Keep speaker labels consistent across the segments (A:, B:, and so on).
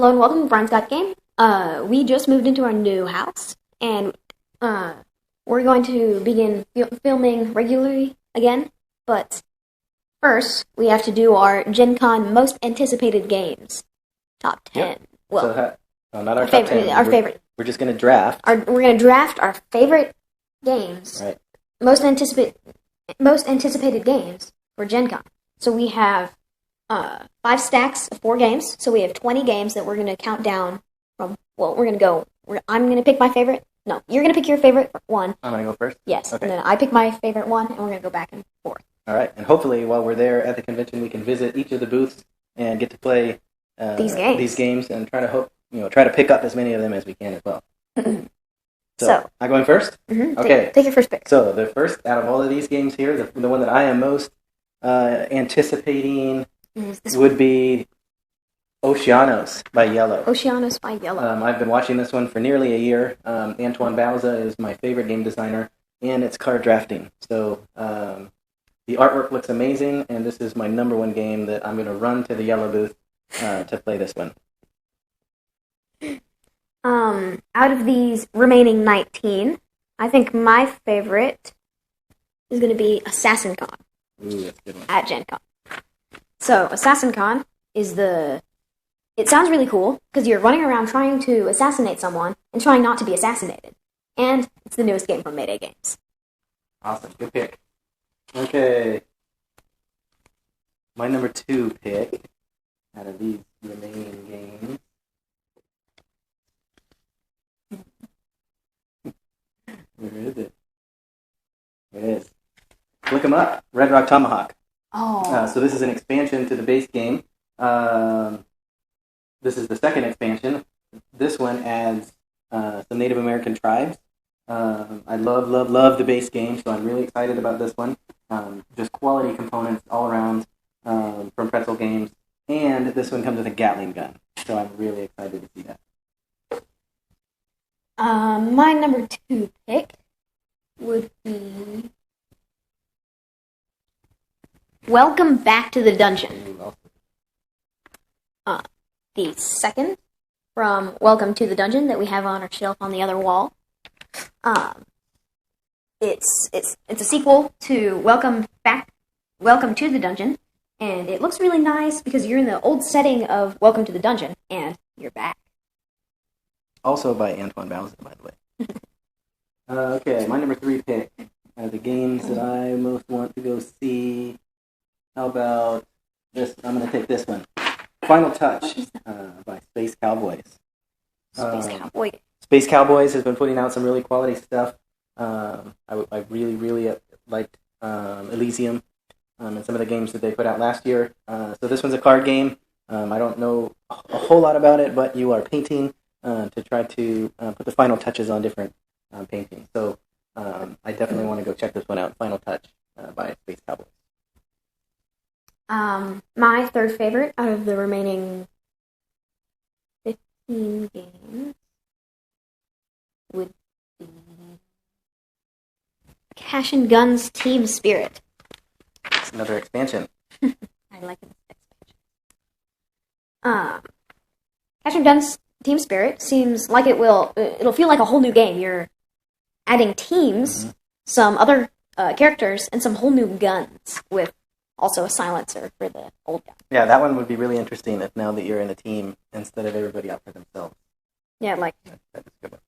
A: Hello and welcome to Brian's Got Game. We just moved into our new house, and we're going to begin filming regularly again. But first, we have to do our GenCon most anticipated games. Top 10.
B: Yep.
A: Well,
B: not our top 10.
A: Our favorite.
B: We're just going to draft.
A: We're going to draft our favorite games.
B: Right.
A: Most anticipated games for GenCon. So we have 5 stacks of 4 games. So we have 20 games that we're going to count down from. Well, we're going to go. I'm going to pick my favorite. No, you're going to pick your favorite one.
B: I'm going to go first?
A: Yes.
B: Okay.
A: And then I pick my favorite one, and we're going to go back and forth.
B: All right. And hopefully, while we're there at the convention, we can visit each of the booths and get to play
A: these
B: games and try to pick up as many of them as we can as well. So I'm going first?
A: Mm-hmm.
B: Okay.
A: Take your first pick.
B: So the first out of all of these games here, the one that I am most anticipating would be Oceanos by Yellow.
A: Oceanos by Yellow.
B: I've been watching this one for nearly a year. Antoine Bauza is my favorite game designer, and it's card drafting. So the artwork looks amazing, and this is my number one game that I'm going to run to the Yellow booth to play this one.
A: Out of these remaining 19, I think my favorite is going to be Assassin Con.
B: Ooh, that's a good one.
A: At Gen Con. So, Assassin Con is it sounds really cool, because you're running around trying to assassinate someone and trying not to be assassinated. And it's the newest game from Mayday Games.
B: Awesome, good pick. Okay. My number 2 pick out of these remaining games. Where is it? It is. Look 'em up. Red Rock Tomahawk.
A: Oh.
B: So this is an expansion to the base game. This is the second expansion. This one adds some Native American tribes. I love the base game, so I'm really excited about this one. Just quality components all around from Pretzel Games. And this one comes with a Gatling gun, so I'm really excited to see that.
A: My number 2 pick would be Welcome Back to the Dungeon. The second from Welcome to the Dungeon that we have on our shelf on the other wall. It's a sequel to Welcome to the Dungeon, and it looks really nice because you're in the old setting of Welcome to the Dungeon, and you're back.
B: Also by Antoine Bauza, by the way. Okay, my number 3 pick. The games that I most want to go see. How about this? I'm going to take this one. Final Touch by Space Cowboys. Space Cowboys has been putting out some really quality stuff. I really liked Elysium and some of the games that they put out last year. So this one's a card game. I don't know a whole lot about it, but you are painting to try to put the final touches on different paintings. So I definitely want to go check this one out. Final Touch by Space Cowboys.
A: My third favorite out of the remaining 15 games would be Cash and Guns Team Spirit.
B: It's another expansion.
A: I like this expansion. Cash and Guns Team Spirit seems like it'll feel like a whole new game. You're adding teams, some other characters, and some whole new guns with also a silencer for the old gun.
B: Yeah, that one would be really interesting if now that you're in a team instead of everybody out for themselves.
A: Yeah,
B: That's a good one.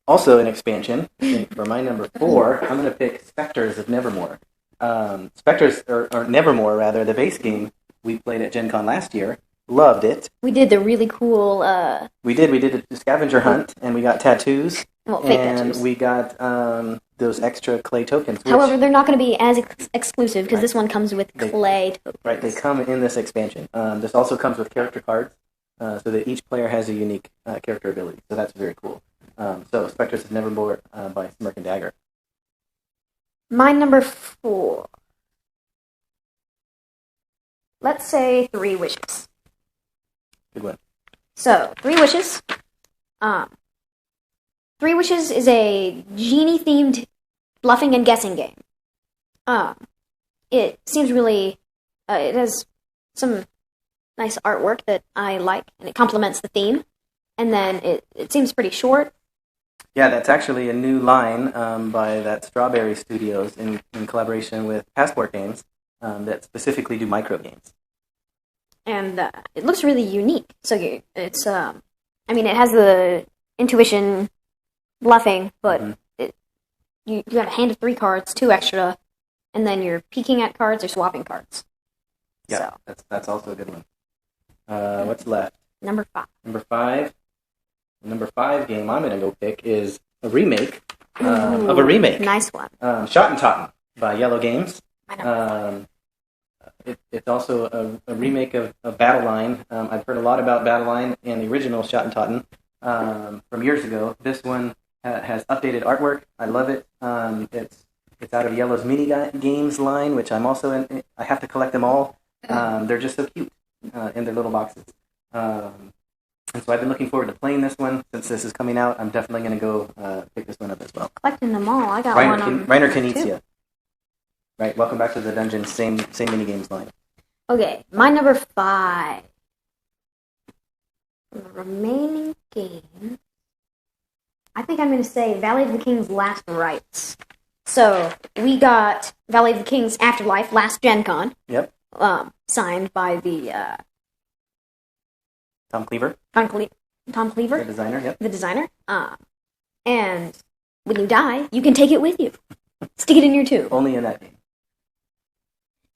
B: Also an expansion, for my number 4, I'm going to pick Spectres of Nevermore. Spectres, or Nevermore rather, the base game we played at Gen Con last year. Loved it.
A: We did the really cool...
B: We did a scavenger hunt, and we got tattoos.
A: Well, fake tattoos.
B: And we got those extra clay tokens.
A: However, they're not going to be as exclusive, because this one comes with clay tokens.
B: Right, they come in this expansion. This also comes with character cards, so that each player has a unique character ability. So that's very cool. So Spectres of Nevermore by Smirk and Dagger.
A: My number 4. Let's say 3 Wishes.
B: Good one.
A: So, 3 Wishes. 3 Wishes is a genie-themed bluffing and guessing game. It seems really... it has some nice artwork that I like, and it complements the theme. And then it seems pretty short.
B: Yeah, that's actually a new line by that Strawberry Studios in collaboration with Passport Games that specifically do micro games.
A: And it looks really unique. So it's, I mean, it has the intuition bluffing, but you have a hand of 3 cards, 2 extra, and then you're peeking at cards or swapping cards.
B: Yeah, so. That's also a good one. What's left?
A: Number 5.
B: The number 5 game I'm going to go pick is a remake of a remake.
A: Nice one.
B: Shot and Totten by Yellow Games. It's also a remake of Battle Line. I've heard a lot about Battle Line and the original Shot and Totten from years ago. This one has updated artwork. I love it. It's out of Yellow's mini games line, which I'm also in. I have to collect them all. They're just so cute in their little boxes. And so I've been looking forward to playing this one. Since this is coming out, I'm definitely going to go pick this one up as well.
A: Collecting them all. I got one on
B: Reiner Knizia. Right, welcome back to the dungeon. Same mini games line.
A: Okay, my number 5. The remaining game, I think I'm going to say Valley of the King's Last Rites. So we got Valley of the King's Afterlife last GenCon.
B: Yep.
A: Signed by the
B: Tom Cleaver.
A: Tom Cleaver.
B: The designer, yep.
A: The designer. And when you die, you can take it with you. Stick it in your tomb.
B: Only in that game.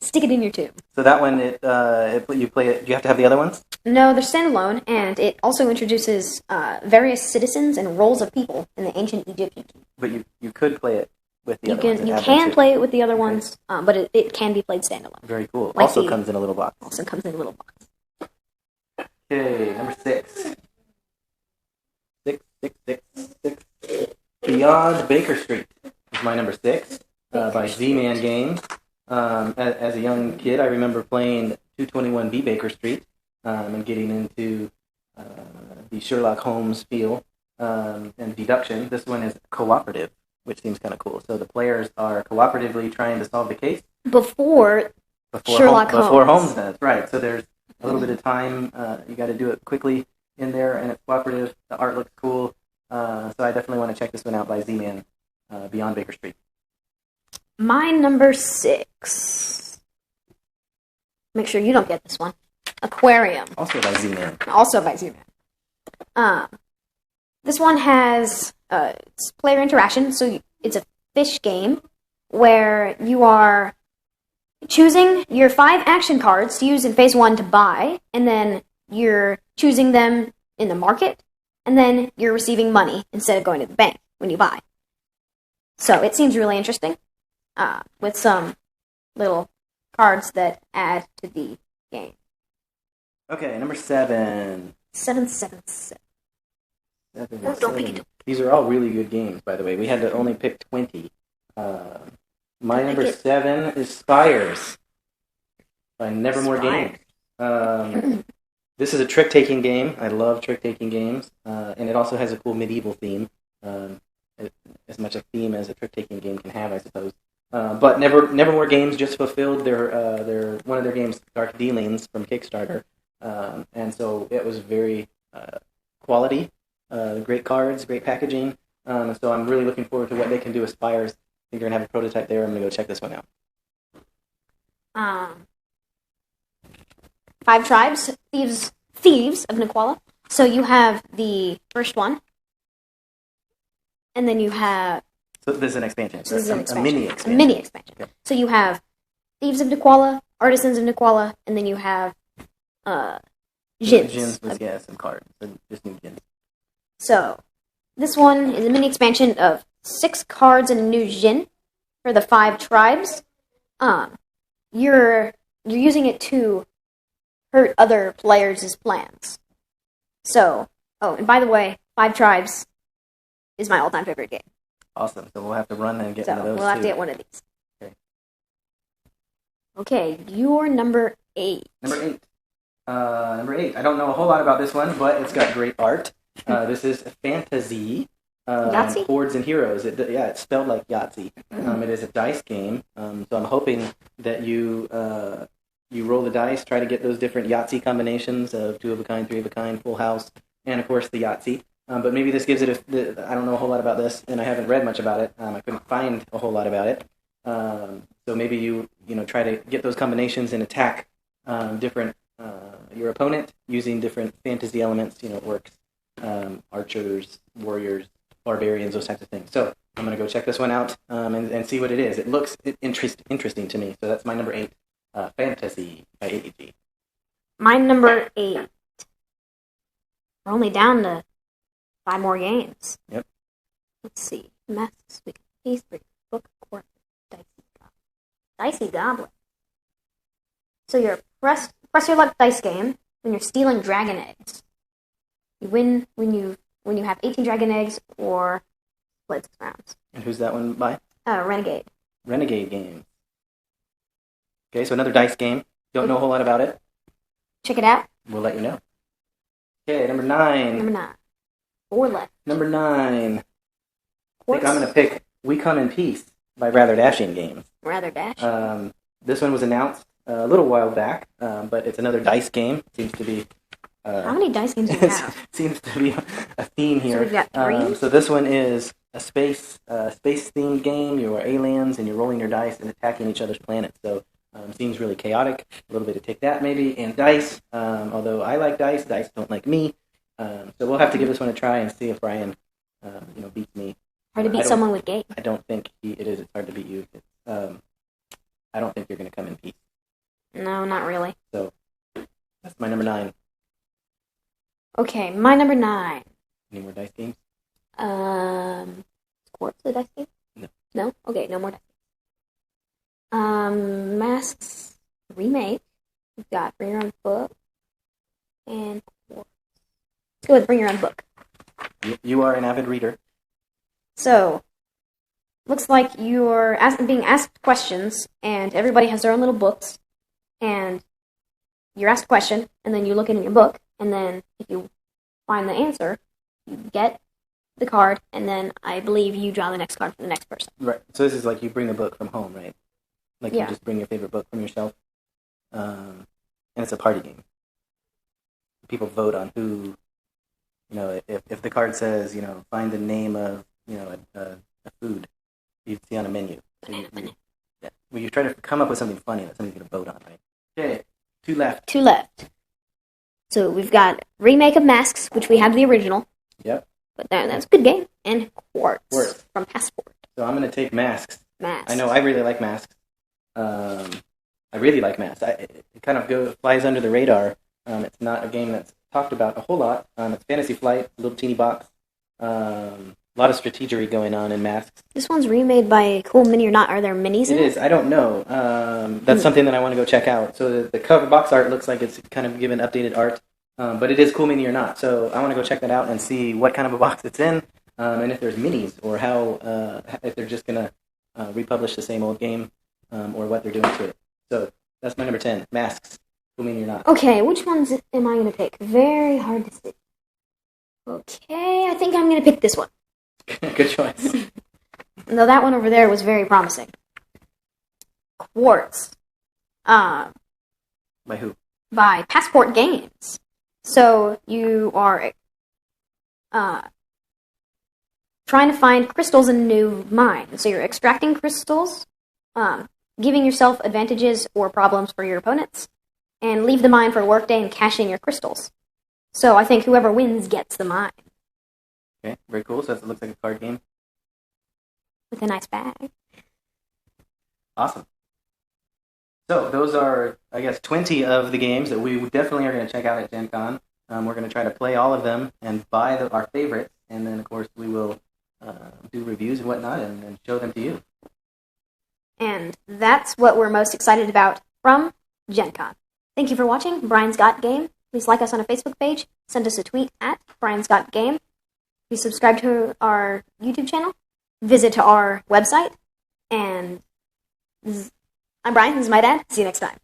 A: Stick it in your tomb.
B: So that one, you play it. Do you have to have the other ones?
A: No, they're standalone, and it also introduces various citizens and roles of people in the ancient Egyptian kingdom.
B: But you could play it with the other ones.
A: You can play it with the other ones, but it can be played standalone.
B: Very cool.
A: Like
B: also comes in a little box. Okay, number 6. 6. Beyond Baker Street is my number 6 by Z-Man Games. As a young kid, I remember playing 221B Baker Street and getting into the Sherlock Holmes feel and deduction. This one is cooperative, which seems kind of cool. So the players are cooperatively trying to solve the case before Holmes does. Right. So there's a little bit of time. You got to do it quickly in there, and it's cooperative. The art looks cool. So I definitely want to check this one out by Z-Man, Beyond Baker Street.
A: My number 6. Make sure you don't get this one. Aquarium.
B: Also by Z-Man.
A: This one has player interaction, so it's a fish game where you are choosing your 5 action cards to use in phase 1 to buy, and then you're choosing them in the market, and then you're receiving money instead of going to the bank when you buy. So it seems really interesting, with some little cards that add to the game.
B: Okay, number 7.
A: 777. Don't pick it.
B: These are all really good games, by the way. We had to only pick 20. My number 7 is Spires by Nevermore Games. This is a trick-taking game. I love trick-taking games, and it also has a cool medieval theme. As much a theme as a trick-taking game can have, I suppose. But Nevermore Games just fulfilled their one of their games, Dark Dealings, from Kickstarter, and so it was very quality, great cards, great packaging. So I'm really looking forward to what they can do with Spires. I think they're gonna have a prototype there. I'm gonna go check this one out.
A: 5 Tribes, Thieves of Nicola. So you have the first one, and then you have.
B: So this is an expansion.
A: So this is an expansion.
B: A mini expansion.
A: Okay. So you have Thieves of Nicola, Artisans of Nicola, and then you have Djinns.
B: Djinns was, some cards. Just new Djinns.
A: So this one is a mini expansion of 6 cards and a new Djinn for the 5 tribes. You're using it to hurt other players' plans. So, and by the way, 5 Tribes is my all-time favorite game.
B: Awesome. So we'll have to run and get one of those.
A: We'll have to get one of these. Okay, your number 8.
B: Number 8. I don't know a whole lot about this one, but it's got great art. This is Fantasy.
A: Yahtzee?
B: Hordes and Heroes. It's spelled like Yahtzee. It is a dice game. So I'm hoping that you you roll the dice, try to get those different Yahtzee combinations of 2 of a kind, 3 of a kind, full house, and of course the Yahtzee. But maybe this gives it I don't know a whole lot about this, and I haven't read much about it. I couldn't find a whole lot about it. So maybe you try to get those combinations and attack different your opponent using different fantasy elements. Orcs, archers, warriors, barbarians, those types of things. So I'm going to go check this one out and see what it is. It looks interesting to me. So that's my number 8, Fantasy by AEG.
A: My number 8. We're only down to 5 more games.
B: Yep.
A: Let's see. Masks, Peace, Book, Court, Dicey Goblin. So you're press your luck dice game when you're stealing dragon eggs. You win when you have 18 dragon eggs or split rounds.
B: And who's that one by?
A: Renegade.
B: Renegade game. Okay, so another dice game. Don't know a whole lot about it.
A: Check it out.
B: We'll let you know. Okay, number 9.
A: Number 9. 4 left.
B: Number 9. I think I'm going to pick We Come in Peace by Rather Dashing Games.
A: Rather Dashing.
B: This one was announced a little while back, but it's another dice game. Seems to be...
A: How many dice games do you have?
B: Seems to be a theme here.
A: So we've got 3?
B: So this one is a space-themed game. You are aliens, and you're rolling your dice and attacking each other's planets. So seems really chaotic. A little bit of take that, maybe, and dice. Although I like dice don't like me. So we'll have to give this one a try and see if Brian, beats me.
A: Hard to beat someone with game.
B: I don't think it is. It's hard to beat you. I don't think you're going to come in peace.
A: No, not really.
B: So that's my number 9.
A: Okay, my number 9.
B: Any more dice games?
A: Quartz, the dice game?
B: No.
A: No? Okay, no more dice games. Masks remake. We've got Bring Your Own Book and Quartz. Let's go with Bring Your Own Book.
B: You are an avid reader.
A: So, looks like you're being asked questions, and everybody has their own little books, and you're asked a question, and then you look in your book, and then if you find the answer, you get the card, and then I believe you draw the next card for the next person.
B: Right. So this is like you bring a book from home, right? Like
A: Yeah.
B: You just bring your favorite book from your shelf. And it's a party game. People vote on who, if the card says, find the name of, a food you'd see on a menu.
A: Banana.
B: Yeah. Well, you try to come up with something funny that somebody's going to vote on, right? Okay. 2 left.
A: 2 left. So we've got Remake of Masks, which we have the original.
B: Yep.
A: But that's a good game. And Quartz from Passport.
B: So I'm going to take Masks.
A: Masks.
B: I know I really like Masks. I really like Masks. It kind of flies under the radar. It's not a game that's talked about a whole lot. It's Fantasy Flight, a little teeny box. A lot of strategery going on in Masks.
A: This one's remade by Cool Mini or Not. Are there minis in it?
B: It is. I don't know. That's something that I want to go check out. So the cover box art looks like it's kind of given updated art. But it is Cool Mini or Not. So I want to go check that out and see what kind of a box it's in. And if there's minis or if they're just going to republish the same old game or what they're doing to it. So that's my number 10. Masks. Cool Mini or Not.
A: Okay, which ones am I going to pick? Very hard to see. Okay, I think I'm going to pick this one.
B: Good choice.
A: Though that one over there was very promising. Quartz.
B: By who?
A: By Passport Games. So you are trying to find crystals in a new mine. So you're extracting crystals, giving yourself advantages or problems for your opponents, and leave the mine for a workday and cash in your crystals. So I think whoever wins gets the mine.
B: Okay, very cool. So it looks like a card game.
A: With a nice bag.
B: Awesome. So those are, I guess, 20 of the games that we definitely are going to check out at GenCon. We're going to try to play all of them and buy our favorites, and then, of course, we will do reviews and whatnot and show them to you. And
A: that's what we're most excited about from GenCon. Thank you for watching Brian's Got Game. Please like us on a Facebook page. Send us a tweet at Brian's Got Game. Please subscribe to our YouTube channel. Visit our website. And I'm Brian. This is my dad. See you next time.